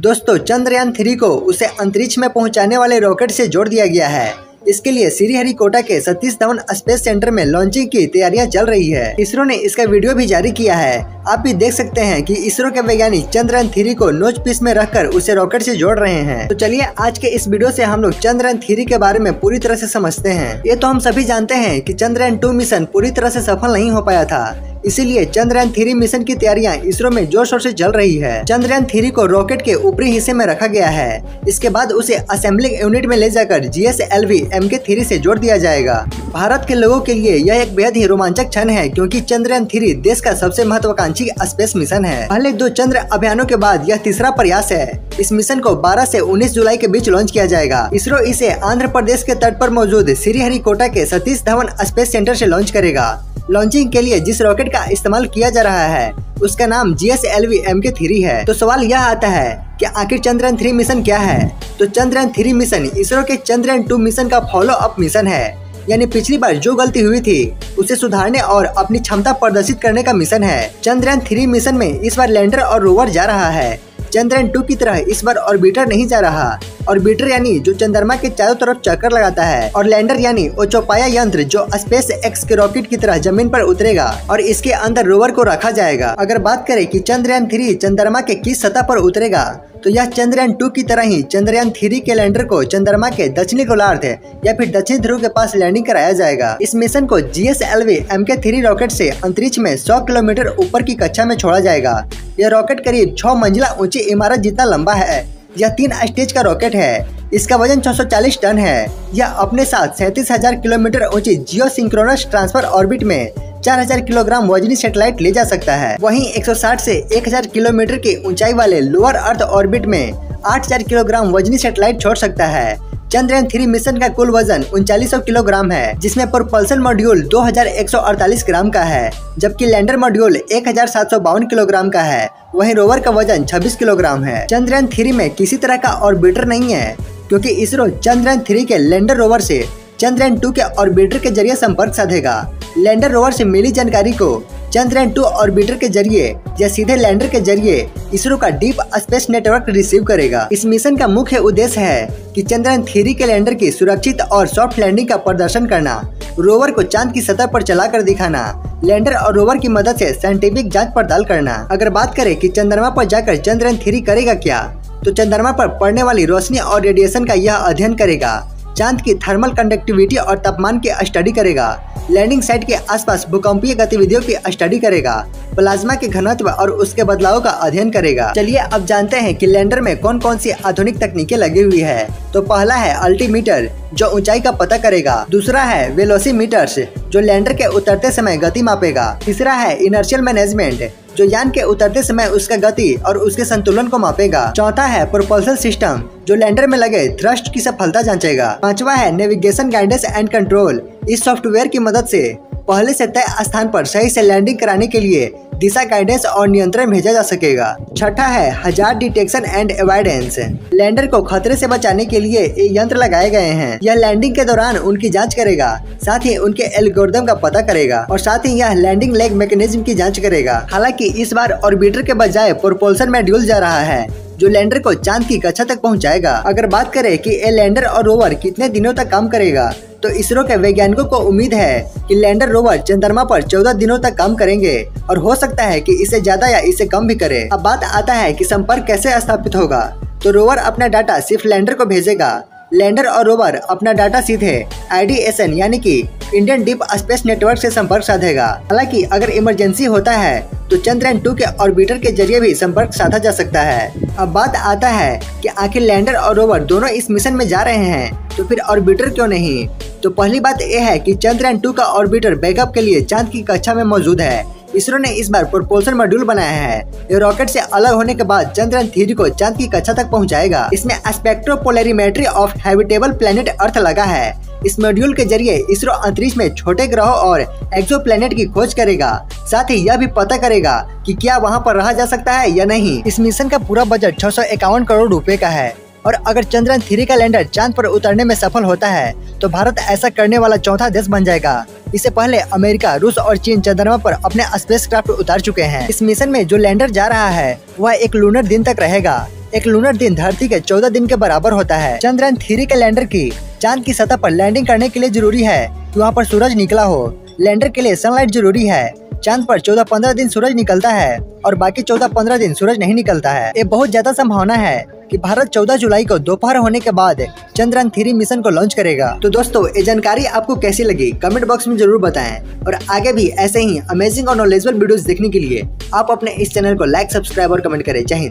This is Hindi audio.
दोस्तों चंद्रयान 3 को उसे अंतरिक्ष में पहुंचाने वाले रॉकेट से जोड़ दिया गया है। इसके लिए श्रीहरिकोटा के सतीश धवन स्पेस सेंटर में लॉन्चिंग की तैयारियां चल रही है। इसरो ने इसका वीडियो भी जारी किया है। आप भी देख सकते हैं कि इसरो के वैज्ञानिक चंद्रयान 3 को नोच पीस में रखकर उसे रॉकेट से जोड़ रहे हैं। तो चलिए आज के इस वीडियो से हम लोग चंद्रयान 3 के बारे में पूरी तरह से समझते हैं। ये तो हम सभी जानते हैं कि चंद्रयान 2 मिशन पूरी तरह से सफल नहीं हो पाया था, इसीलिए चंद्रयान 3 मिशन की तैयारियां इसरो में जोर शोर से चल रही है। चंद्रयान 3 को रॉकेट के ऊपरी हिस्से में रखा गया है। इसके बाद उसे असेंबलिंग यूनिट में ले जाकर GSLV Mk3 से जोड़ दिया जाएगा। भारत के लोगों के लिए यह एक बेहद ही रोमांचक क्षण है, क्योंकि चंद्रयान 3 देश का सबसे महत्वाकांक्षी स्पेस मिशन है। पहले 2 चंद्र अभियानों के बाद यह तीसरा प्रयास है। इस मिशन को 12 से 19 जुलाई के बीच लॉन्च किया जाएगा। इसरो इसे आंध्र प्रदेश के तट पर मौजूद श्रीहरिकोटा के सतीश धवन स्पेस सेंटर से लॉन्च करेगा। लॉन्चिंग के लिए जिस रॉकेट का इस्तेमाल किया जा रहा है उसका नाम GSLV Mk3 है। तो सवाल यह आता है कि आखिर चंद्रयान 3 मिशन क्या है? तो चंद्रयान 3 मिशन इसरो के चंद्रयान 2 मिशन का फॉलो अप मिशन है, यानी पिछली बार जो गलती हुई थी उसे सुधारने और अपनी क्षमता प्रदर्शित करने का मिशन है। चंद्रयान 3 मिशन में इस बार लैंडर और रोवर जा रहा है। चंद्रयान 2 की तरह इस बार ऑर्बिटर नहीं जा रहा। ऑर्बिटर यानी जो चंद्रमा के चारों तरफ चक्कर लगाता है, और लैंडर यानी वो चौपाया यंत्र जो स्पेस एक्स के रॉकेट की तरह जमीन पर उतरेगा और इसके अंदर रोवर को रखा जाएगा। अगर बात करें कि चंद्रयान 3 चंद्रमा के किस सतह पर उतरेगा, तो यह चंद्रयान 2 की तरह ही चंद्रयान 3 के लैंडर को चंद्रमा के दक्षिणी गोलार्ध या फिर दक्षिण ध्रुव के पास लैंडिंग कराया जाएगा। इस मिशन को GSLV Mk3 रॉकेट से अंतरिक्ष में 100 किलोमीटर ऊपर की कक्षा में छोड़ा जाएगा। यह रॉकेट करीब 6 मंजिला ऊंची इमारत जितना लंबा है। यह 3 स्टेज का रॉकेट है। इसका वजन 640 टन है। यह अपने साथ 37,000 किलोमीटर ऊंची जियो सिंक्रोनस ट्रांसफर ऑर्बिट में 4,000 किलोग्राम वजनी सैटेलाइट ले जा सकता है। वहीं 160 से 1,000 किलोमीटर की ऊंचाई वाले लोअर अर्थ ऑर्बिट में 8,000 किलोग्राम वजनी सैटेलाइट छोड़ सकता है। चंद्रयान 3 मिशन का कुल वजन 3900 किलोग्राम है, जिसमें प्रोपल्सन मॉड्यूल 2148 ग्राम का है, जबकि लैंडर मॉड्यूल 1752 किलोग्राम का है। वहीं रोवर का वजन 26 किलोग्राम है। चंद्रयान 3 में किसी तरह का ऑर्बिटर नहीं है, क्योंकि इसरो चंद्रयान 3 के लैंडर रोवर से चंद्रयान 2 के ऑर्बिटर के जरिए संपर्क साधेगा। लैंडर रोवर से मिली जानकारी को चंद्रयान 2 ऑर्बिटर के जरिए या सीधे लैंडर के जरिए इसरो का डीप स्पेस नेटवर्क रिसीव करेगा। इस मिशन का मुख्य उद्देश्य है कि चंद्रयान 3 के लैंडर की सुरक्षित और सॉफ्ट लैंडिंग का प्रदर्शन करना, रोवर को चांद की सतह पर चलाकर दिखाना, लैंडर और रोवर की मदद से साइंटिफिक जांच पड़ताल करना। अगर बात करें कि चंद्रमा पर जाकर चंद्रयान 3 करेगा क्या, तो चंद्रमा पर पड़ने वाली रोशनी और रेडिएशन का यह अध्ययन करेगा, चांद की थर्मल कंडक्टिविटी और तापमान की स्टडी करेगा, लैंडिंग साइट के आसपास भूकंपीय गतिविधियों की स्टडी करेगा, प्लाज्मा के घनत्व और उसके बदलाव का अध्ययन करेगा। चलिए अब जानते हैं कि लैंडर में कौन कौन सी आधुनिक तकनीकें लगी हुई है। तो पहला है अल्टीमीटर, जो ऊंचाई का पता करेगा। दूसरा है वेलोसीमीटर्स, जो लैंडर के उतरते समय गति मापेगा। तीसरा है इनर्शियल मैनेजमेंट, जो यान के उतरते समय उसका गति और उसके संतुलन को मापेगा। चौथा है प्रोपल्सन सिस्टम, जो लैंडर में लगे थ्रस्ट की सफलता जांचेगा। पांचवा है नेविगेशन गाइडेंस एंड कंट्रोल। इस सॉफ्टवेयर की मदद से पहले से तय स्थान पर सही से लैंडिंग कराने के लिए दिशा गाइडेंस और नियंत्रण भेजा जा सकेगा। छठा है hazard detection and avoidance. Lander को खतरे से बचाने के लिए यंत्र लगाए गए हैं। यह लैंडिंग के दौरान उनकी जांच करेगा, साथ ही उनके एल्गोरिथम का पता करेगा, और साथ ही यह लैंडिंग लेग मैकेनिज्म की जांच करेगा। हालांकि इस बार ऑर्बिटर के बजाय प्रोपल्सन मॉड्यूल जा रहा है, जो लैंडर को चांद की कक्षा तक पहुंचाएगा। अगर बात करें कि ये लैंडर और रोवर कितने दिनों तक काम करेगा, तो इसरो के वैज्ञानिकों को उम्मीद है कि लैंडर रोवर चंद्रमा पर 14 दिनों तक काम करेंगे, और हो सकता है कि इससे ज्यादा या इससे कम भी करे। अब बात आता है कि संपर्क कैसे स्थापित होगा। तो रोवर अपना डाटा सिर्फ लैंडर को भेजेगा। लैंडर और रोवर अपना डाटा सीधे IDSN यानी कि इंडियन डीप स्पेस नेटवर्क से संपर्क साधेगा। हालांकि अगर इमरजेंसी होता है तो चंद्रयान 2 के ऑर्बिटर के जरिए भी संपर्क साधा जा सकता है। अब बात आता है कि आखिर लैंडर और रोवर दोनों इस मिशन में जा रहे हैं, तो फिर ऑर्बिटर क्यों नहीं? तो पहली बात यह है कि चंद्रयान 2 का ऑर्बिटर बैकअप के लिए चांद की कक्षा में मौजूद है। इसरो ने इस बार प्रोपल्सन मॉड्यूल बनाया है। ये रॉकेट से अलग होने के बाद चंद्रयान 3 को चांद की कक्षा तक पहुंचाएगा। इसमें स्पेक्ट्रोपोलरिमेट्री ऑफ हैबिटेबल प्लेनेट अर्थ लगा है। इस मॉड्यूल के जरिए इसरो अंतरिक्ष में छोटे ग्रहों और एक्सोप्लैनेट की खोज करेगा। साथ ही यह भी पता करेगा कि क्या वहां पर रहा जा सकता है या नहीं। इस मिशन का पूरा बजट 651 करोड़ रुपए का है, और अगर चंद्रयान 3 का लैंडर चांद पर उतरने में सफल होता है तो भारत ऐसा करने वाला चौथा देश बन जाएगा। इससे पहले अमेरिका, रूस और चीन चंद्रमा पर अपने स्पेसक्राफ्ट उतार चुके हैं। इस मिशन में जो लैंडर जा रहा है वह एक लूनर दिन तक रहेगा। एक लूनर दिन धरती के 14 दिन के बराबर होता है। चंद्रयान 3 के लैंडर की चांद की सतह पर लैंडिंग करने के लिए जरूरी है कि वहाँ पर सूरज निकला हो। लैंडर के लिए सनलाइट जरूरी है। चांद पर 14-15 दिन सूरज निकलता है और बाकी 14-15 दिन सूरज नहीं निकलता है। ये बहुत ज्यादा संभावना है कि भारत 14 जुलाई को दोपहर होने के बाद चंद्रयान 3 मिशन को लॉन्च करेगा। तो दोस्तों, ये जानकारी आपको कैसी लगी कमेंट बॉक्स में जरूर बताएं और आगे भी ऐसे ही अमेजिंग और नॉलेजेबल वीडियोस देखने के लिए आप अपने इस चैनल को लाइक, सब्सक्राइब और कमेंट करें। जय हिंद।